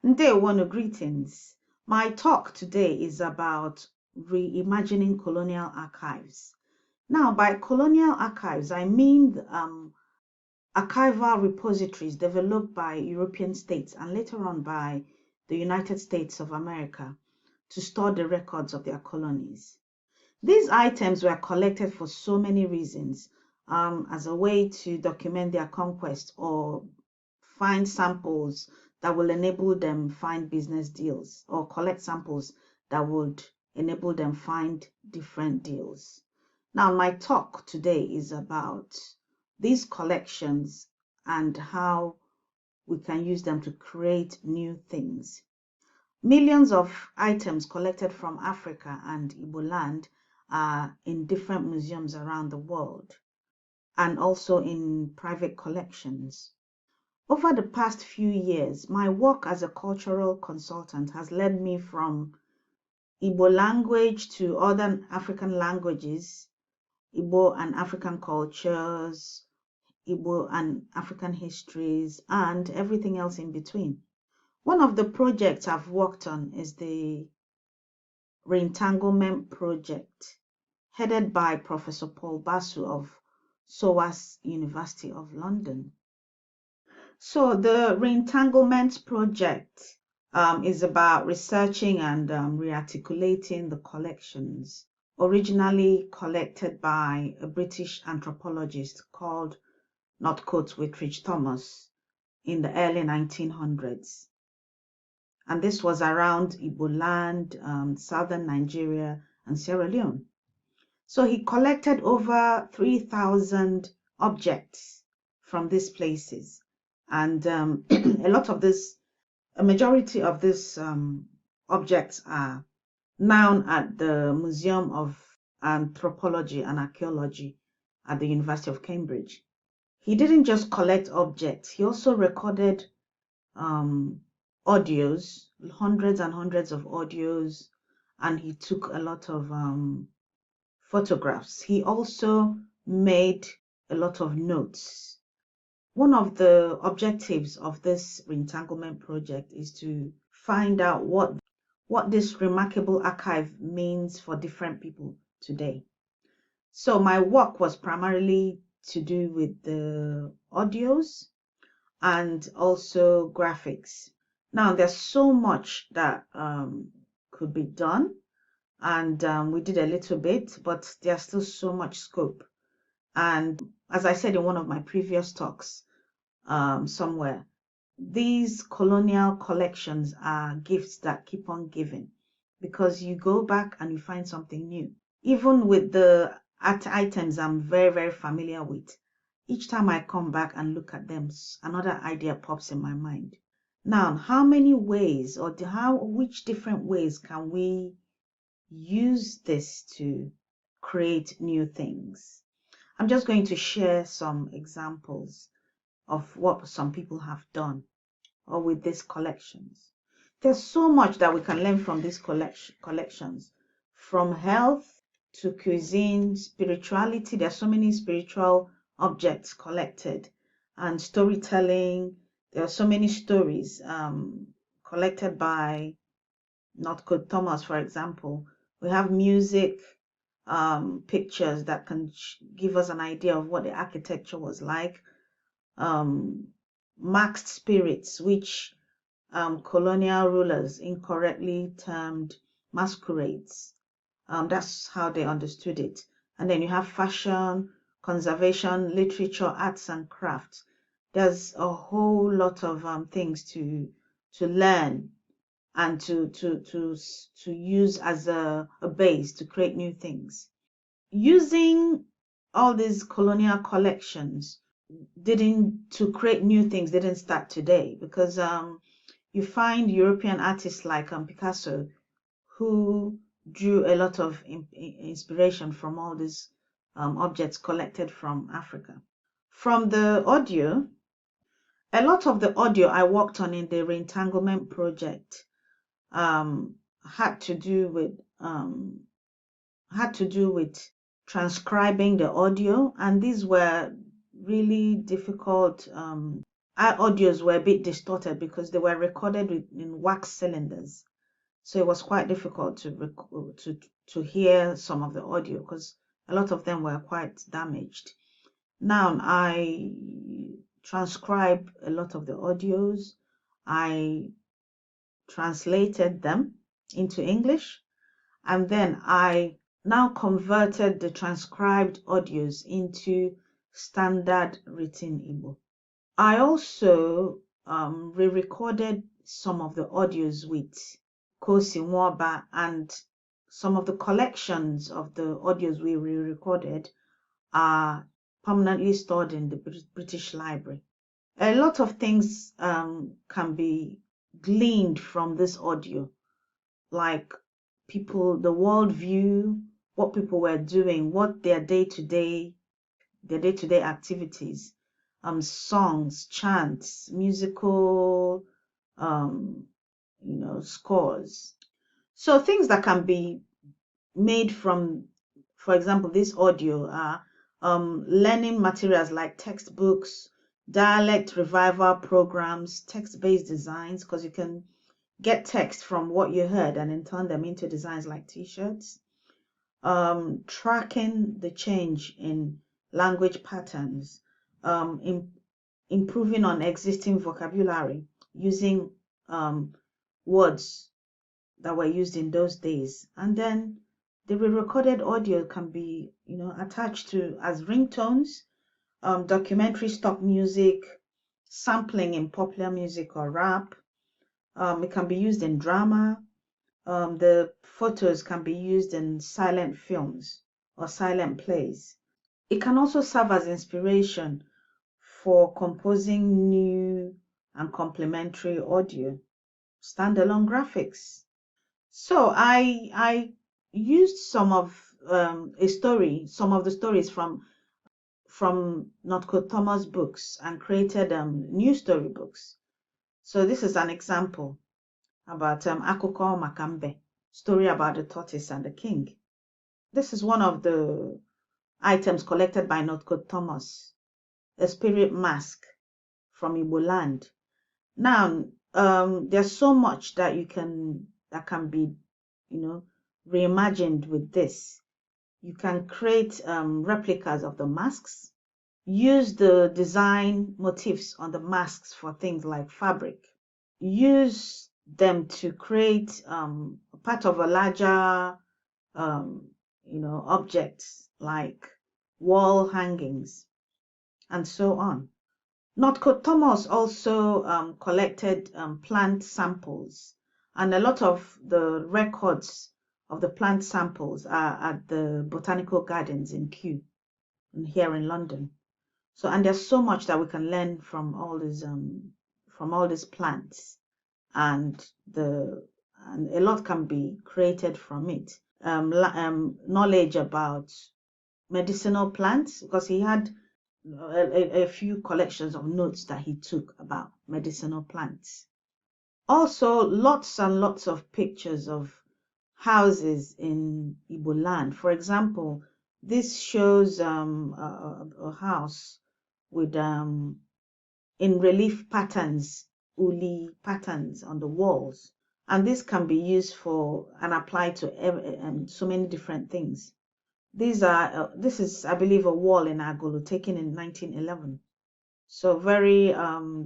Ndewonu, greetings. My talk today is about reimagining colonial archives. Now, by colonial archives, I mean archival repositories developed by European states and later on by the United States of America to store the records of their colonies. These items were collected for so many reasons, as a way to document their conquest or find samples that will enable them find business deals, or collect samples that would enable them find different deals. Now, my talk today is about these collections and how we can use them to create new things. Millions of items collected from Africa and Igbo land are in different museums around the world and also in private collections. Over the past few years, my work as a cultural consultant has led me from Igbo language to other African languages, Igbo and African cultures, Igbo and African histories, and everything else in between. One of the projects I've worked on is the Reentanglement Project, headed by Professor Paul Basu of SOAS University of London. So the Reentanglement Project is about researching and rearticulating the collections originally collected by a British anthropologist called Northcote Whitridge Thomas in the early 1900s. And this was around Igbo land, southern Nigeria, and Sierra Leone. So he collected over 3,000 objects from these places. And a majority of these objects are now at the Museum of Anthropology and Archaeology at the University of Cambridge. He didn't just collect objects, he also recorded audios, hundreds and hundreds of audios, and he took a lot of photographs. He also made a lot of notes. One of the objectives of this Reentanglement Project is to find out what this remarkable archive means for different people today. So my work was primarily to do with the audios and also graphics. Now, there's so much that could be done, and we did a little bit, but there's still so much scope. And as I said in one of my previous talks somewhere, these colonial collections are gifts that keep on giving, because you go back and you find something new. Even with the art items I'm very, very familiar with, each time I come back and look at them, another idea pops in my mind. Now, how many ways, or which different ways can we use this to create new things? I'm just going to share some examples of what some people have done or with these collections. There's so much that we can learn from these collections, from health to cuisine, spirituality. There's so many spiritual objects collected, and storytelling. There are so many stories collected by Northcote Thomas, for example. We have music, pictures that can give us an idea of what the architecture was like, masked spirits, which colonial rulers incorrectly termed masquerades. That's how they understood it. And then you have fashion, conservation, literature, arts and crafts. There's a whole lot of things to learn and to use as a base to create new things. Using all these colonial collections to create new things didn't start today, because you find European artists like Picasso, who drew a lot of inspiration from all these objects collected from Africa. From the audio, a lot of the audio I worked on in the reentanglement project um, had to do with transcribing the audio, and these were really difficult. Our audios were a bit distorted because they were recorded in wax cylinders, so it was quite difficult to hear some of the audio because a lot of them were quite damaged. Now I transcribe a lot of the audios. I translated them into English, and then I now converted the transcribed audios into standard written Igbo. I also re-recorded some of the audios with Kosi Nwaba, and some of the collections of the audios we re-recorded are permanently stored in the British Library. A lot of things can be gleaned from this audio, like people, the world view, what people were doing, what their day-to-day activities, songs, chants, musical, scores. So things that can be made from, for example, this audio are learning materials like textbooks, dialect revival programs, text-based designs, because you can get text from what you heard and then turn them into designs like t-shirts. Tracking the change in language patterns, improving on existing vocabulary using words that were used in those days. And then the re-recorded audio can be, attached to as ringtones, documentary stock music, sampling in popular music or rap. It can be used in drama. The photos can be used in silent films or silent plays. It can also serve as inspiration for composing new and complementary audio, standalone graphics. So I used some of some of the stories from Northcote Thomas books and created new storybooks. So this is an example about Akụkọ Maka Mbe, story about the tortoise and the king. This is one of the items collected by Northcote Thomas, a spirit mask from Igbo land. Now, there's so much that can be, reimagined with this. You can create replicas of the masks, use the design motifs on the masks for things like fabric, use them to create part of a larger, objects like wall hangings and so on. Northcote Thomas also collected plant samples, and a lot of the records of the plant samples are at the Botanical Gardens in Kew, here in London. So, and there's so much that we can learn from all these plants, and a lot can be created from it. Knowledge about medicinal plants, because he had a few collections of notes that he took about medicinal plants. Also, lots and lots of pictures of houses in Igbo land. For example, this shows a house with in relief patterns, uli patterns on the walls, and this can be used for and applied to so many different things. This is, I believe, a wall in Agolo taken in 1911. So very,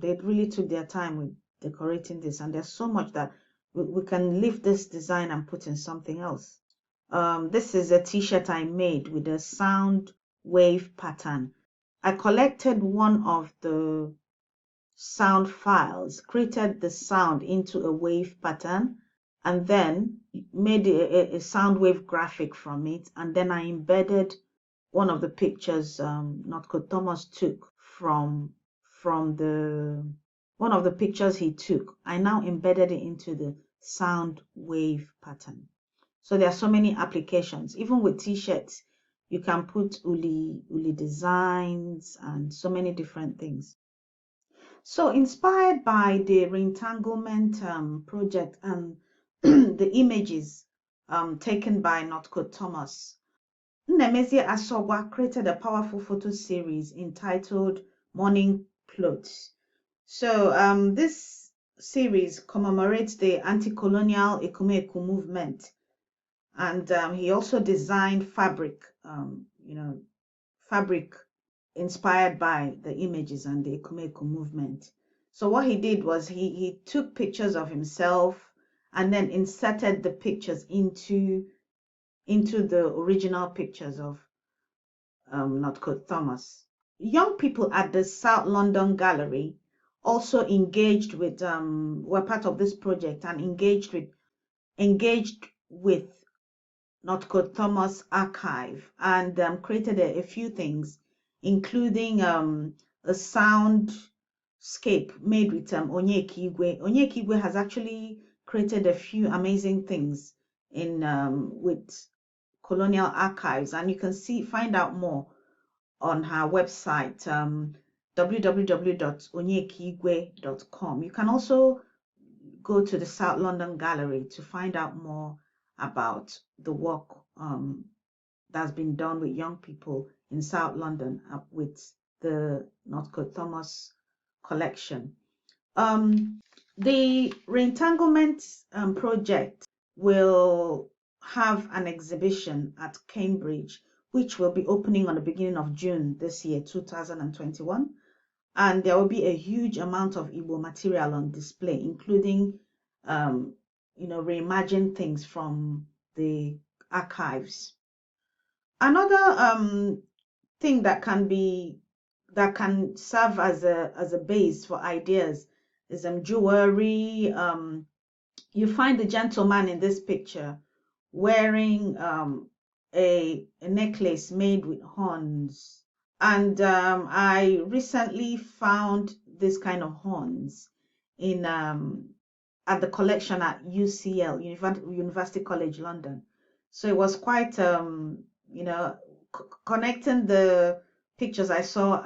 they really took their time with decorating this, and there's so much that we can lift this design and put in something else. This is a t-shirt I made with a sound wave pattern. I collected one of the sound files, created the sound into a wave pattern, and then made a sound wave graphic from it, and then I embedded one of the pictures Northcote Thomas took from one of the pictures he took. I now embedded it into the sound wave pattern. So there are so many applications. Even with t-shirts, You can put uli designs and so many different things. So inspired by the reentanglement project and the images taken by Northcote Thomas, Nnemezie Asogwa created a powerful photo series entitled Morning Clothes. So this series commemorates the anti-colonial Ekumeku movement, and he also designed fabric, fabric inspired by the images and the Ekumeku movement. So what he did was he took pictures of himself and then inserted the pictures into the original pictures of Northcote Thomas. Young people at the South London Gallery also engaged with were part of this project and engaged with Northcote Thomas archive and created a few things, including a soundscape made with Onyeka Igwe. Onyeka Igwe has actually created a few amazing things in with colonial archives, and you can find out more on her website, www.onyekaigwe.com. You can also go to the South London Gallery to find out more about the work that's been done with young people in South London with the Northcote Thomas collection. The Reentanglement project will have an exhibition at Cambridge, which will be opening on the beginning of June this year, 2021. And there will be a huge amount of Igbo material on display, including, reimagined things from the archives. Another thing that can serve as a base for ideas is jewelry. You find the gentleman in this picture wearing a necklace made with horns. And I recently found this kind of horns in at the collection at UCL, University College London. So it was quite connecting the pictures I saw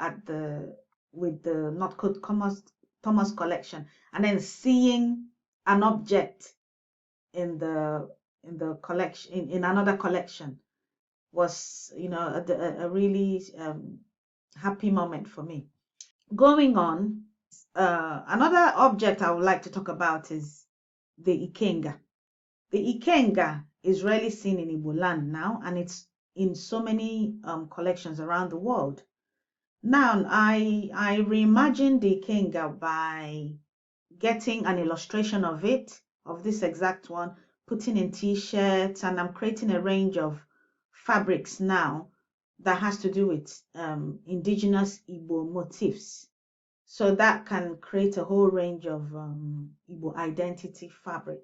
with the Northcote Thomas collection, and then seeing an object in the collection in another collection was a really happy moment for me. Going on, another object I would like to talk about is the Ikenga. The Ikenga is rarely seen in Igbo land now, and it's in so many collections around the world. Now, I reimagined the Ikenga by getting an illustration of this exact one, putting in t-shirts, and I'm creating a range of fabrics now that has to do with indigenous Igbo motifs. So that can create a whole range of Igbo identity fabric.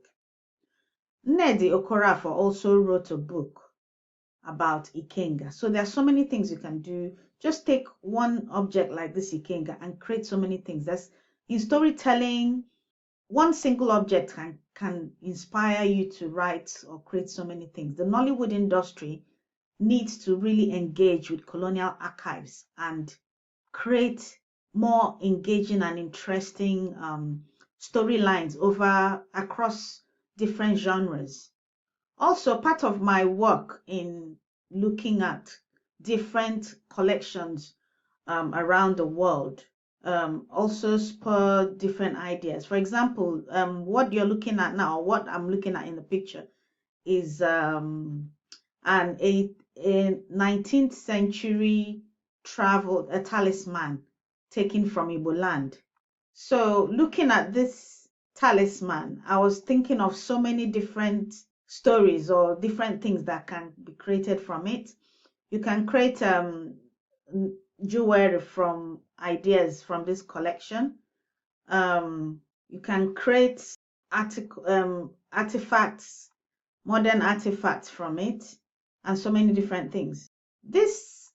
Nnedi Okorafor also wrote a book about Ikenga. So there are so many things you can do. Just take one object like this Ikenga and create so many things. That's in storytelling. One single object can inspire you to write or create so many things. The Nollywood industry needs to really engage with colonial archives and create more engaging and interesting storylines across different genres. Also, part of my work in looking at different collections around the world also spur different ideas. For example, what you're looking at now, what I'm looking at in the picture, is a 19th century a talisman taken from Igbo land. So looking at this talisman, I was thinking of so many different stories or different things that can be created from it. You can create jewelry from ideas from this collection. You can create artifacts, modern artifacts from it, and so many different things. This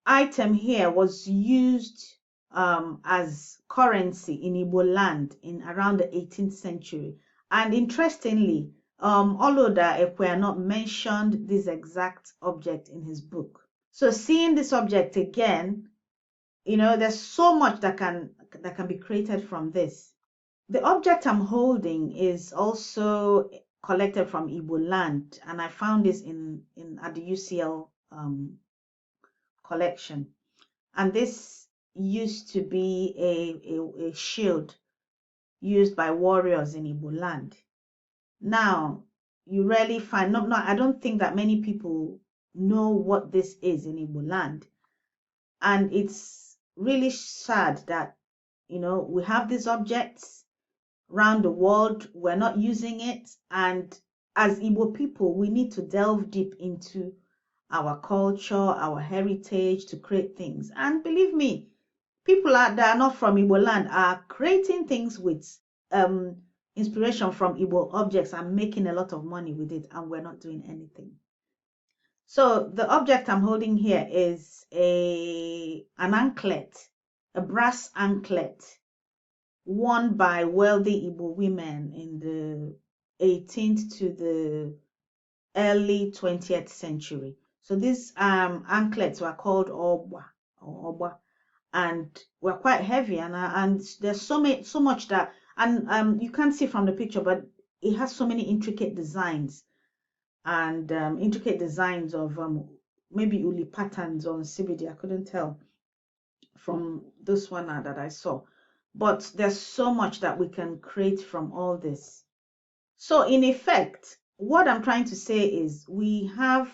item here was used as currency in Igbo land in around the 18th century. And interestingly, Oloda Ekweanor mentioned this exact object in his book. So seeing this object again, you know, there's so much that can be created from this. The object I'm holding is also collected from Igbo land, and I found this at the UCL collection. And this used to be a shield used by warriors in Igbo land. Now, you rarely find, no, I don't think that many people know what this is in Igbo land. And it's really sad that, you know, we have these objects around the world, we're not using it. And as Igbo people, we need to delve deep into our culture, our heritage to create things. And believe me, people that are not from Igbo land are creating things with inspiration from Igbo objects and making a lot of money with it, and we're not doing anything. So the object I'm holding here is an anklet, a brass anklet worn by wealthy Igbo women in the 18th to the early 20th century. So these anklets were called Obwa, and were quite heavy, and there's so much that, and you can't see from the picture, but it has so many intricate designs, and intricate designs of maybe uli patterns on CBD. I couldn't tell from this one that I saw, but there's so much that we can create from all this. So in effect, what I'm trying to say is we have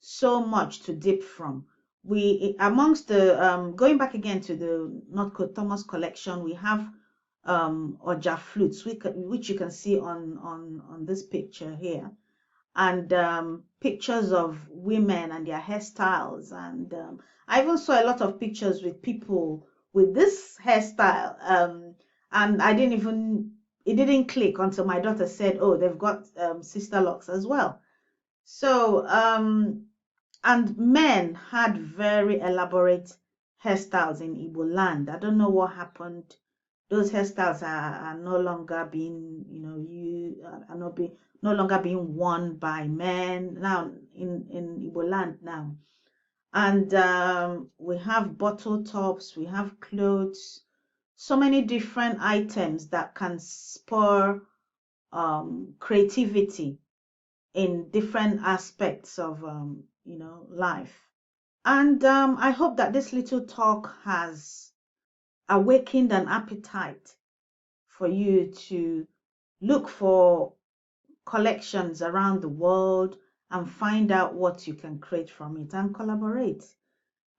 so much to dip from. We, amongst the, going back again to the Northcote Thomas collection, we have Oja flutes, which you can see on this picture here, and pictures of women and their hairstyles. And I even saw a lot of pictures with people with this hairstyle, and it didn't click until my daughter said, oh, they've got sister locks as well. So and men had very elaborate hairstyles in Igbo land. I don't know what happened. Those hairstyles are no longer being, you know, are no longer being worn by men now in Igbo land now. And we have bottle tops, we have clothes, so many different items that can spur creativity in different aspects of you know, life. And I hope that this little talk has awakened an appetite for you to look for collections around the world and find out what you can create from it and collaborate.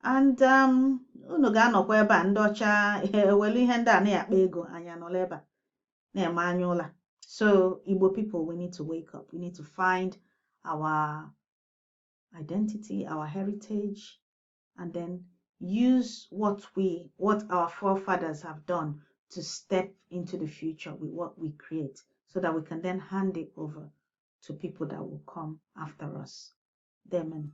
And unu ga-anọkwa ebe a ndị ọcha ewelu ihe ndị a na-akpa ego anyị anọla ebe a na-eme anya ụla. So Igbo people, we need to wake up. We need to find our identity, our heritage, and then use what our forefathers have done to step into the future with what we create, so that we can then hand it over to people that will come after us. Amen.